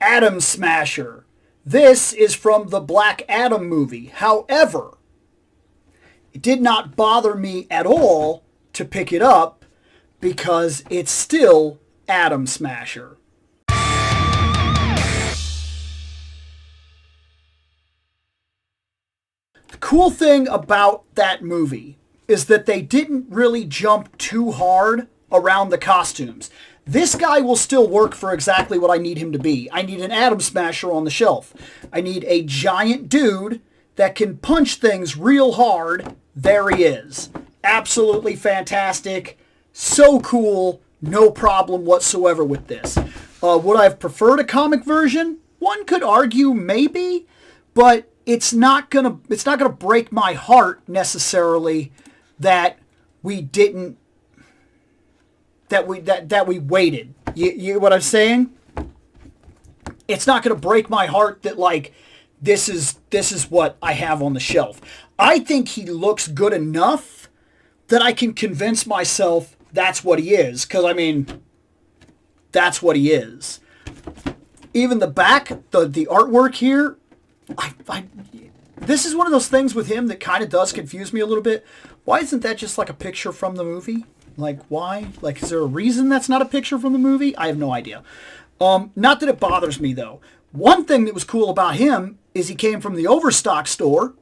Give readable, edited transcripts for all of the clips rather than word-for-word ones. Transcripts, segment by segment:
Atom Smasher. This is from the Black Adam movie. However, it did not bother me at all to pick it up because it's still Atom Smasher. The cool thing about that movie is that they didn't really jump too hard around the costumes. This guy will still work for exactly what I need him to be. I need an Atom Smasher on the shelf. I need a giant dude that can punch things real hard. There he is. Absolutely fantastic. So cool. No problem whatsoever with this. Would I have preferred a comic version? One could argue maybe, but it's not gonna break my heart necessarily that we didn't. That we waited. You what I'm saying? It's not going to break my heart that like this is what I have on the shelf. I think he looks good enough that I can convince myself that's what he is. Because I mean, that's what he is. Even the back, the artwork here, this is one of those things with him that kind of does confuse me a little bit. Why isn't that just like a picture from the movie? Like, why? Like, is there a reason that's not a picture from the movie? I have no idea. Not that it bothers me, though. One thing that was cool about him is he came from the Overstock store,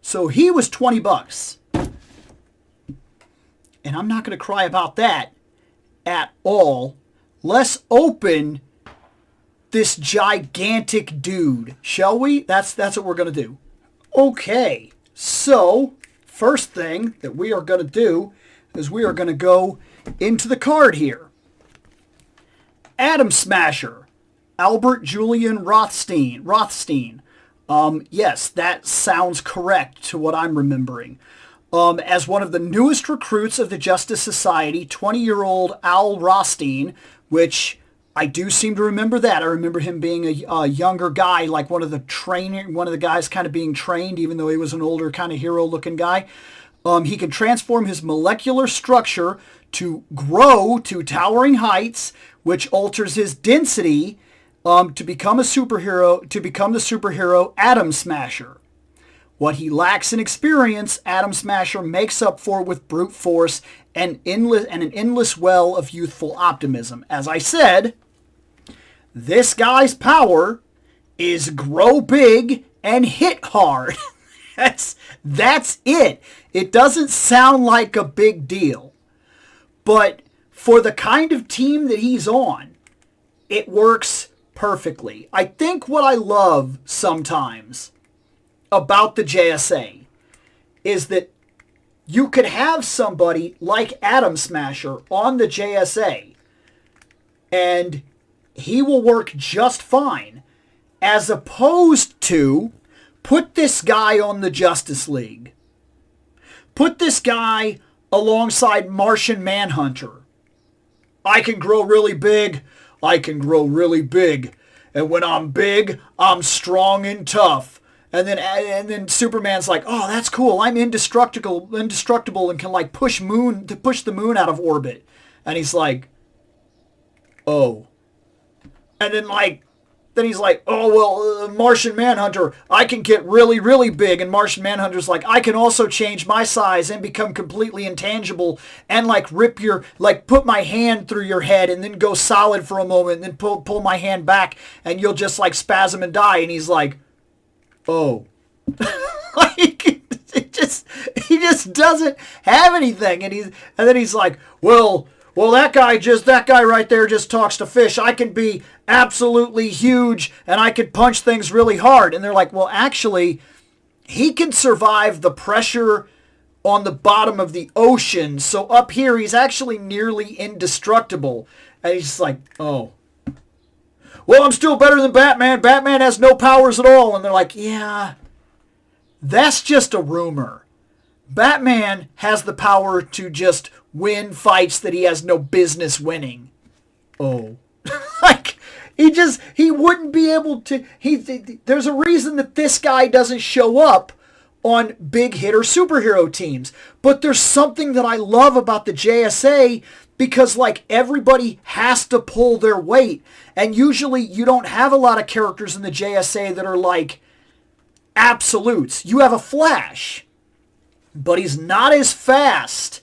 so he was $20. And I'm not going to cry about that at all. Let's open this gigantic dude, shall we? That's what we're going to do. Okay, so first thing that we are going to do is we are going to go into the card here. Atom Smasher, Albert Julian Rothstein. Yes, that sounds correct to what I'm remembering. As one of the newest recruits of the Justice Society, 20-year-old Al Rothstein, which I do seem to remember that. I remember him being a younger guy, like one of the guys kind of being trained, even though he was an older kind of hero-looking guy. He can transform his molecular structure to grow to towering heights, which alters his density to become the superhero Atom Smasher. What he lacks in experience, Atom Smasher makes up for with brute force and an endless well of youthful optimism. As I said, this guy's power is grow big and hit hard. That's it. It doesn't sound like a big deal. But for the kind of team that he's on, it works perfectly. I think what I love sometimes about the JSA is that you could have somebody like Atom Smasher on the JSA and he will work just fine, as opposed to put this guy on the Justice League. Put this guy alongside Martian Manhunter. I can grow really big. I can grow really big. And when I'm big, I'm strong and tough. And then Superman's like, oh, that's cool. I'm indestructible and can like push the moon out of orbit. And he's like, oh. And then he's like, oh, well, Martian Manhunter, I can get really, really big. And Martian Manhunter's like, I can also change my size and become completely intangible and like put my hand through your head and then go solid for a moment and then pull my hand back and you'll just like spasm and die. And he's like, oh. He just doesn't have anything. And then he's like, well, that guy right there just talks to fish. I can be absolutely huge and I can punch things really hard. And they're like, well, actually, he can survive the pressure on the bottom of the ocean. So up here, he's actually nearly indestructible. And he's just like, oh. Well, I'm still better than Batman. Batman has no powers at all. And they're like, yeah, that's just a rumor. Batman has the power to just win fights that he has no business winning. Oh. Like, he wouldn't be able to, there's a reason that this guy doesn't show up on big hitter superhero teams. But there's something that I love about the JSA because like everybody has to pull their weight. And usually you don't have a lot of characters in the JSA that are like absolutes. You have a Flash, but he's not as fast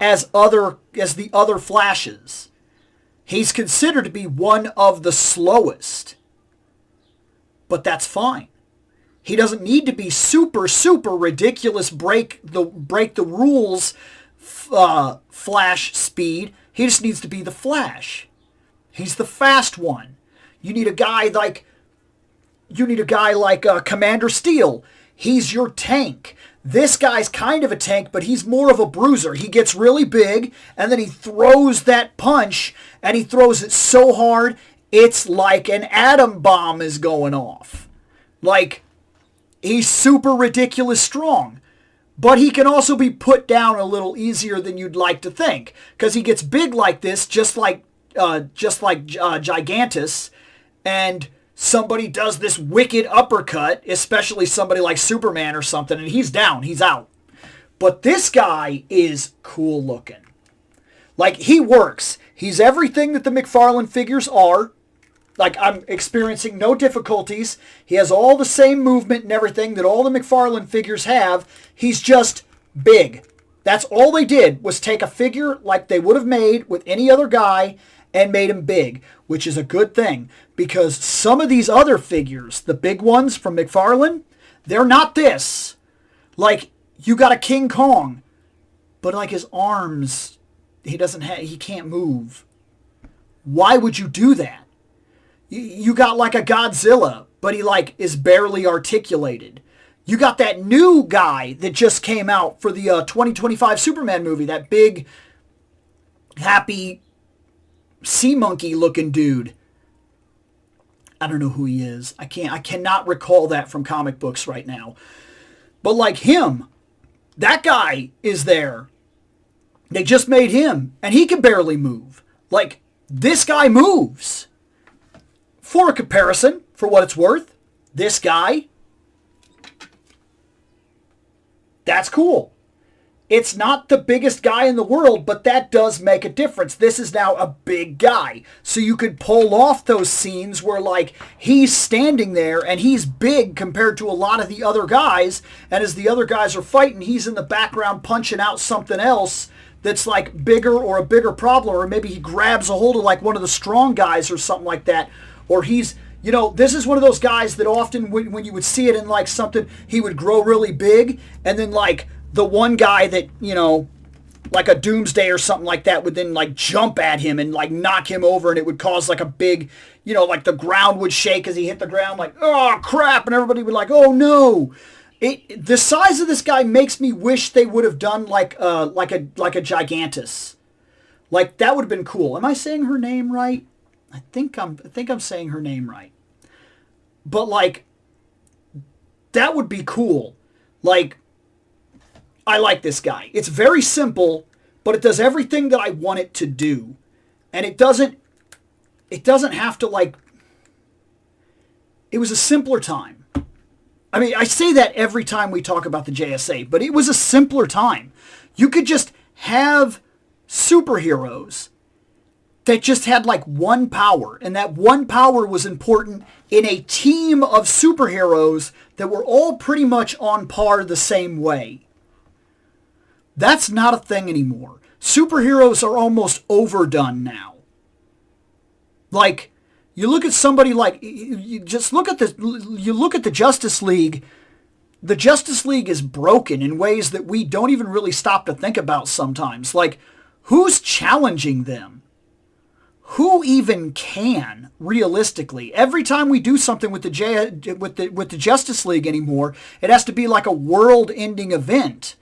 as the other Flashes. He's considered to be one of the slowest. But that's fine. He doesn't need to be super, super ridiculous, break the rules Flash speed. He just needs to be the Flash. He's the fast one. You need a guy like Commander Steel. He's your tank. This guy's kind of a tank, but he's more of a bruiser. He gets really big, and then he throws that punch, and he throws it so hard, it's like an atom bomb is going off. Like, he's super ridiculous strong. But he can also be put down a little easier than you'd like to think, because he gets big like this, just like Gigantus, and somebody does this wicked uppercut, especially somebody like Superman or something, and he's down, he's out. But this guy is cool looking. Like, he works. He's everything that the McFarlane figures are. Like, I'm experiencing no difficulties. He has all the same movement and everything that all the McFarlane figures have. He's just big. That's all they did, was take a figure like they would have made with any other guy and made him big, which is a good thing, because some of these other figures, the big ones from McFarlane, they're not this. Like, you got a King Kong, but like his arms, he can't move. Why would you do that? You got like a Godzilla, but he like is barely articulated. You got that new guy that just came out for the 2025 Superman movie, that big, happy, sea monkey looking dude. I don't know who he is. I cannot recall that from comic books right now. But like him, that guy is there. They just made him, and he can barely move. Like, this guy moves. For a comparison, for what it's worth, this guy, that's cool. It's not the biggest guy in the world, but that does make a difference. This is now a big guy. So you could pull off those scenes where, like, he's standing there and he's big compared to a lot of the other guys. And as the other guys are fighting, he's in the background punching out something else that's, like, bigger or a bigger problem. Or maybe he grabs a hold of, like, one of the strong guys or something like that. Or he's, you know, this is one of those guys that often when you would see it in, like, something, he would grow really big. And then, like, the one guy that, you know, like a Doomsday or something like that would then, like, jump at him and, like, knock him over, and it would cause, like, a big, you know, like the ground would shake as he hit the ground, like, oh, crap, and everybody would like, oh, no. The size of this guy makes me wish they would have done, like a Gigantus. Like, that would have been cool. Am I saying her name right? I think I'm saying her name right. But, like, that would be cool. Like, I like this guy. It's very simple, but it does everything that I want it to do. And it doesn't have to, like, it was a simpler time. I mean, I say that every time we talk about the JSA, but it was a simpler time. You could just have superheroes that just had, like, one power, and that one power was important in a team of superheroes that were all pretty much on par the same way. That's not a thing anymore. Superheroes are almost overdone now. Like, you look at somebody like, you look at the Justice League. The Justice League is broken in ways that we don't even really stop to think about sometimes. Like, who's challenging them? Who even can, realistically? Every time we do something with the Justice League anymore, it has to be like a world-ending event.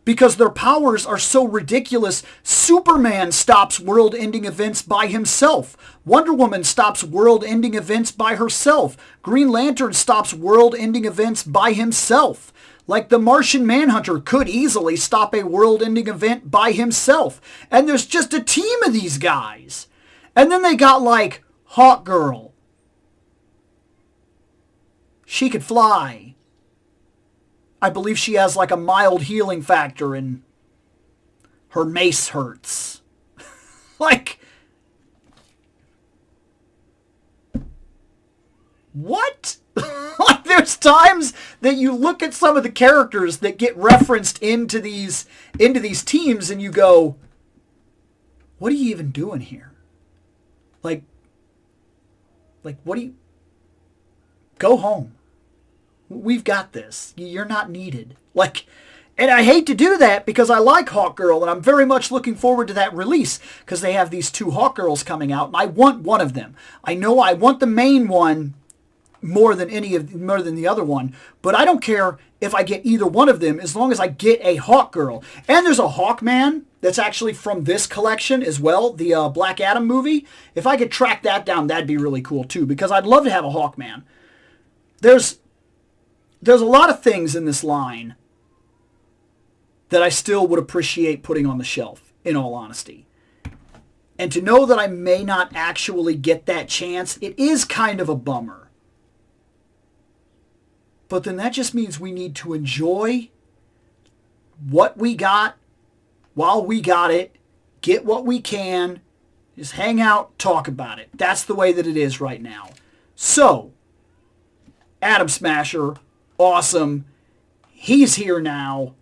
Because their powers are so ridiculous. Superman stops world-ending events by himself. Wonder Woman stops world-ending events by herself. Green Lantern stops world-ending events by himself. Like, the Martian Manhunter could easily stop a world-ending event by himself. And there's just a team of these guys. And then they got, like, Hawkgirl. She could fly. I believe she has, like, a mild healing factor and her mace hurts. Like, what? Like, there's times that you look at some of the characters that get referenced into these teams and you go, what are you even doing here? Like, what do you... Go home. We've got this. You're not needed. Like, and I hate to do that because I like Hawkgirl and I'm very much looking forward to that release because they have these 2 Hawkgirls coming out and I want one of them. I know I want the main one more than the other one, but I don't care if I get either one of them as long as I get a Hawkgirl. And there's a Hawkman that's actually from this collection as well, the Black Adam movie. If I could track that down, that'd be really cool too, because I'd love to have a Hawkman. There's a lot of things in this line that I still would appreciate putting on the shelf, in all honesty. And to know that I may not actually get that chance, it is kind of a bummer. But then that just means we need to enjoy what we got while we got it, get what we can, just hang out, talk about it. That's the way that it is right now. So, Atom Smasher, awesome. He's here now.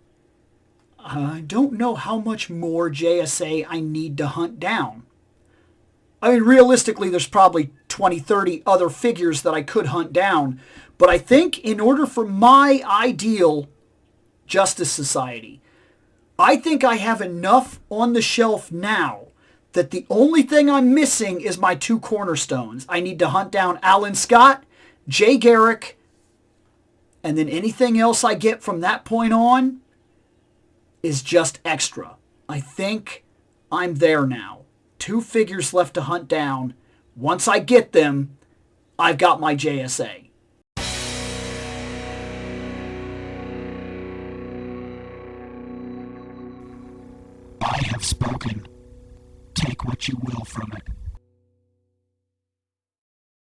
I don't know how much more JSA I need to hunt down. I mean, realistically, there's probably 20, 30 other figures that I could hunt down. But I think in order for my ideal Justice Society, I think I have enough on the shelf now that the only thing I'm missing is my 2 cornerstones. I need to hunt down Alan Scott, Jay Garrick, and then anything else I get from that point on is just extra. I think I'm there now. 2 figures left to hunt down. Once I get them, I've got my JSA. I have spoken. Take what you will from it.